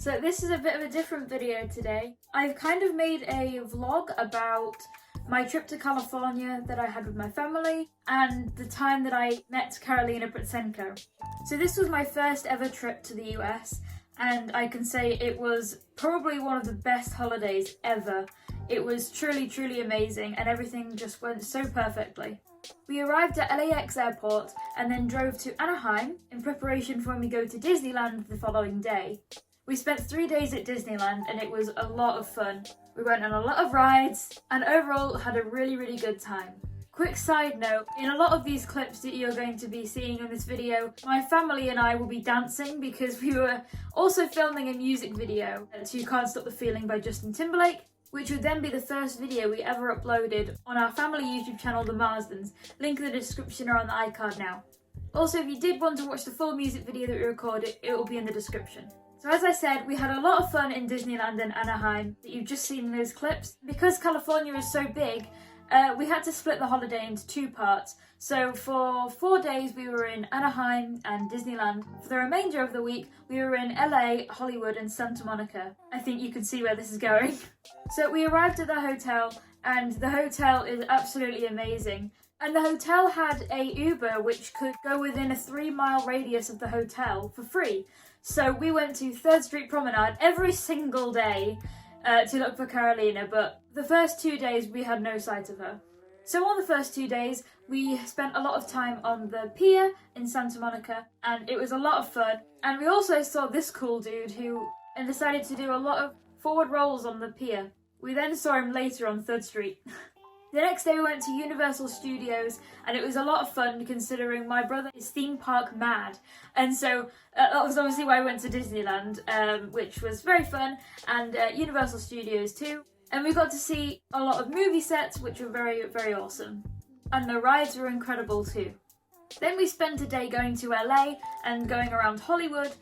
So this is a bit of a different video today. I've kind of made a vlog about my trip to California that I had with my family and the time that I met Karolina Protsenko. So this was my first ever trip to the US and I can say it was probably one of the best holidays ever. It was truly amazing and everything just went so perfectly. We arrived at LAX airport and then drove to Anaheim in preparation for when we go to Disneyland the following day. We spent 3 days at Disneyland and it was a lot of fun. We went on a lot of rides and overall had a really good time. Quick side note, in a lot of these clips that you're going to be seeing in this video, my family and I will be dancing because we were also filming a music video to Can't Stop the Feeling by Justin Timberlake, which would then be the first video we ever uploaded on our family YouTube channel, The Marsdens. Link in the description or on the iCard now. Also, if you did want to watch the full music video that we recorded, it will be in the description. So as I said, we had a lot of fun in Disneyland and Anaheim that you've just seen in those clips. Because California is so big, we had to split the holiday into 2 parts. So for 4 days we were in Anaheim and Disneyland. For the remainder of the week we were in LA, Hollywood and Santa Monica. I think you can see where this is going. So we arrived at the hotel and the hotel is absolutely amazing. And the hotel had a Uber which could go within a 3-mile radius of the hotel for free. So we went to 3rd Street Promenade every single day to look for Karolina, but the first 2 days we had no sight of her. So on the first 2 days we spent a lot of time on the pier in Santa Monica and it was a lot of fun. And we also saw this cool dude who decided to do a lot of forward rolls on the pier. We then saw him later on 3rd Street. The next day we went to Universal Studios and it was a lot of fun considering my brother is theme park mad. And so that was obviously why I went to Disneyland, which was very fun, and Universal Studios too. And we got to see a lot of movie sets which were very awesome. And the rides were incredible too. Then we spent a day going to LA and going around Hollywood.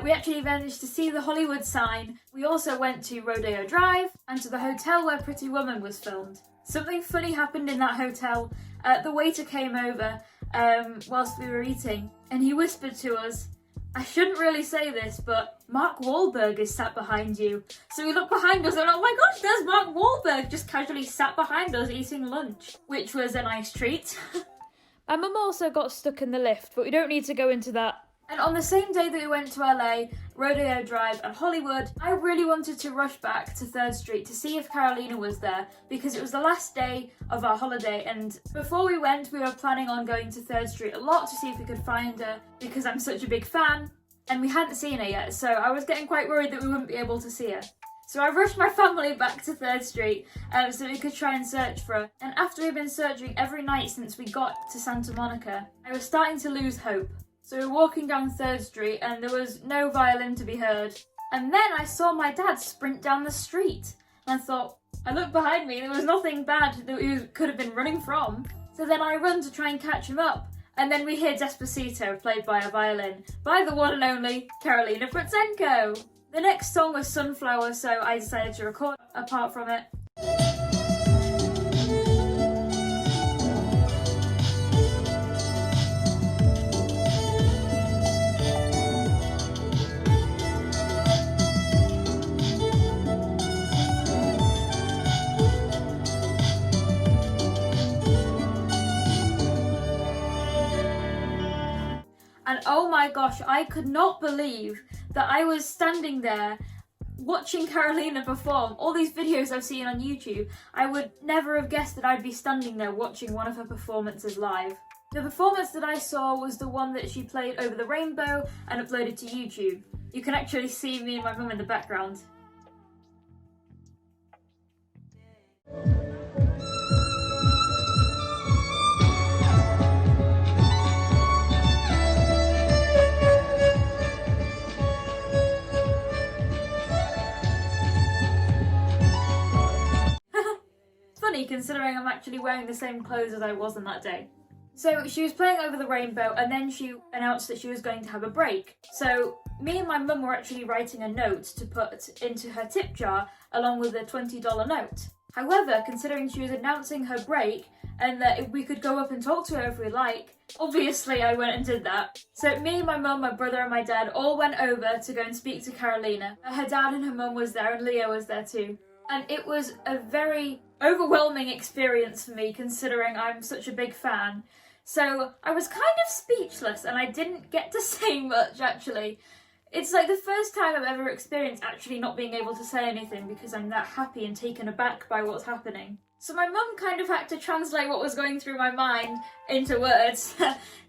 We actually managed to see the Hollywood sign. We also went to Rodeo Drive and to the hotel where Pretty Woman was filmed. Something funny happened in that hotel. The waiter came over whilst we were eating and he whispered to us, "I shouldn't really say this, but Mark Wahlberg is sat behind you." So we looked behind us and oh my gosh, there's Mark Wahlberg just casually sat behind us eating lunch, which was a nice treat. My mum also got stuck in the lift, but we don't need to go into that. And on the same day that we went to LA, Rodeo Drive and Hollywood, I really wanted to rush back to 3rd Street to see if Karolina was there because it was the last day of our holiday, and before we went we were planning on going to 3rd Street a lot to see if we could find her because I'm such a big fan, and we hadn't seen her yet, so I was getting quite worried that we wouldn't be able to see her. So I rushed my family back to 3rd Street so we could try and search for her. And after we'd been searching every night since we got to Santa Monica, I was starting to lose hope. So we were walking down 3rd Street and there was no violin to be heard. And then I saw my dad sprint down the street. And I thought, I looked behind me, there was nothing bad that we could have been running from. So then I run to try and catch him up. And then we hear Despacito played by a violin by the one and only Karolina Protsenko. The next song was Sunflower, so I decided to record a part from it. And oh my gosh, I could not believe that I was standing there watching Karolina perform. All these videos I've seen on YouTube, I would never have guessed that I'd be standing there watching one of her performances live. The performance that I saw was the one that she played over the rainbow and uploaded to YouTube. You can actually see me and my mum in the background. Considering I'm actually wearing the same clothes as I was on that day. So she was playing over the rainbow and then she announced that she was going to have a break. So me and my mum were actually writing a note to put into her tip jar along with a $20 note. However, considering she was announcing her break and that if we could go up and talk to her if we like, obviously I went and did that. So me, my mum, my brother and my dad all went over to go and speak to Karolina. Her dad and her mum was there and Leo was there too. And it was a very overwhelming experience for me considering I'm such a big fan. So I was kind of speechless and I didn't get to say much actually. It's like the first time I've ever experienced actually not being able to say anything because I'm that happy and taken aback by what's happening. So my mum kind of had to translate what was going through my mind into words.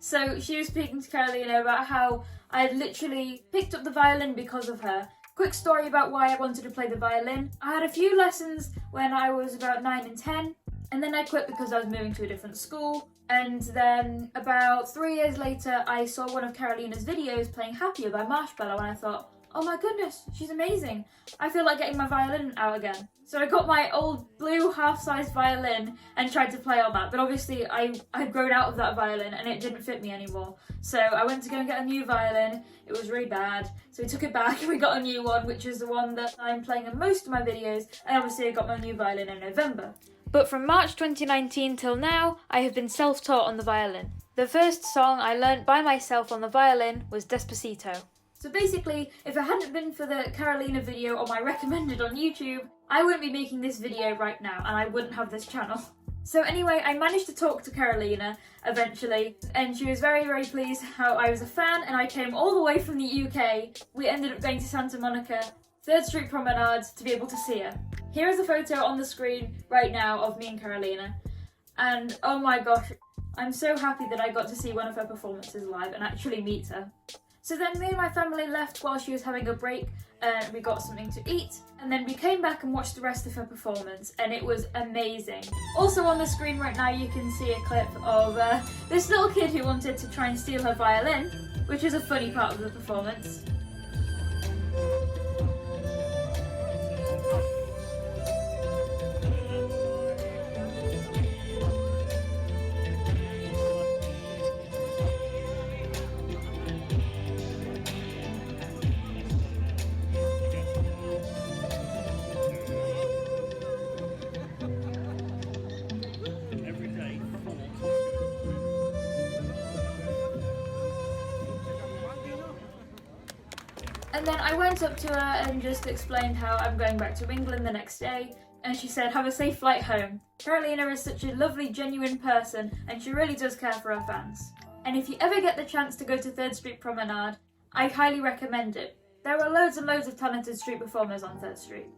So she was speaking to Karolina about how I had literally picked up the violin because of her. Quick story about why I wanted to play the violin. I had a few lessons when I was about 9 and 10, and then I quit because I was moving to a different school. And then about 3 years later, I saw one of Karolina's videos playing Happier by Marshmallow and I thought, oh my goodness, she's amazing. I feel like getting my violin out again. So I got my old blue half-sized violin and tried to play on that, but obviously I'd grown out of that violin and it didn't fit me anymore. So I went to go and get a new violin. It was really bad, so we took it back and we got a new one, which is the one that I'm playing in most of my videos, and obviously I got my new violin in November. But from March 2019 till now, I have been self-taught on the violin. The first song I learnt by myself on the violin was Despacito. So basically, if it hadn't been for the Karolina video on my recommended on YouTube, I wouldn't be making this video right now and I wouldn't have this channel. So anyway, I managed to talk to Karolina eventually and she was very, very pleased how I was a fan and I came all the way from the UK. We ended up going to Santa Monica, 3rd Street Promenade to be able to see her. Here is a photo on the screen right now of me and Karolina. And oh my gosh, I'm so happy that I got to see one of her performances live and actually meet her. So then me and my family left while she was having a break and we got something to eat and then we came back and watched the rest of her performance and it was amazing. Also on the screen right now you can see a clip of this little kid who wanted to try and steal her violin, which is a funny part of the performance. And then I went up to her and just explained how I'm going back to England the next day, and she said, have a safe flight home. Karolina is such a lovely, genuine person, and she really does care for her fans. And if you ever get the chance to go to 3rd Street Promenade, I highly recommend it. There are loads and loads of talented street performers on 3rd Street.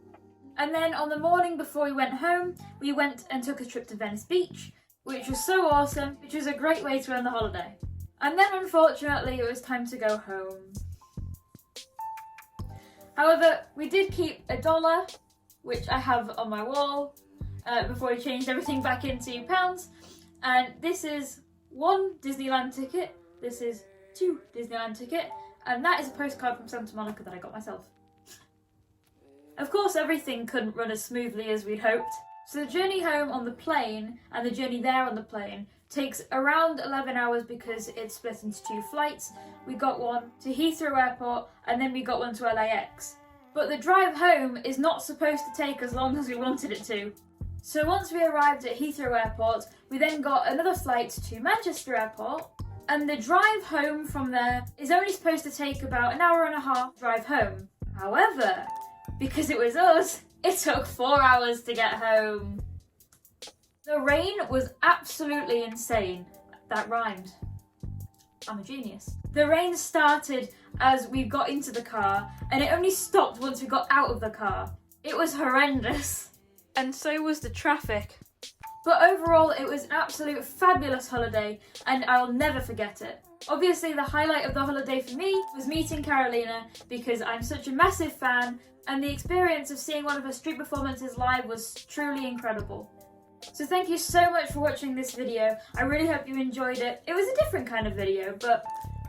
And then on the morning before we went home, we went and took a trip to Venice Beach, which was so awesome, which was a great way to end the holiday. And then unfortunately it was time to go home. However, we did keep $1, which I have on my wall, before we changed everything back into pounds. And this is 1 Disneyland ticket, this is 2 Disneyland ticket, and that is a postcard from Santa Monica that I got myself. Of course, everything couldn't run as smoothly as we'd hoped. So the journey home on the plane and the journey there on the plane takes around 11 hours because it's split into 2 flights. We got one to Heathrow Airport and then we got one to LAX. But the drive home is not supposed to take as long as we wanted it to. So once we arrived at Heathrow Airport, we then got another flight to Manchester Airport, and the drive home from there is only supposed to take about an hour and a half drive home. However, because it was us, it took 4 hours to get home. The rain was absolutely insane. That rhymed. I'm a genius. The rain started as we got into the car and it only stopped once we got out of the car. It was horrendous. And so was the traffic. But overall, it was an absolute fabulous holiday and I'll never forget it. Obviously, the highlight of the holiday for me was meeting Karolina because I'm such a massive fan and the experience of seeing one of her street performances live was truly incredible. So thank you so much for watching this video. I really hope you enjoyed it. It was a different kind of video, but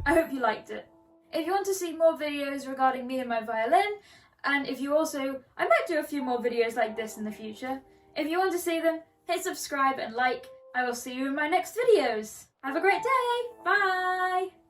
I hope you liked it. If you want to see more videos regarding me and my violin, and if you also, I might do a few more videos like this in the future. If you want to see them, hit subscribe and like. I will see you in my next videos. Have a great day. Bye.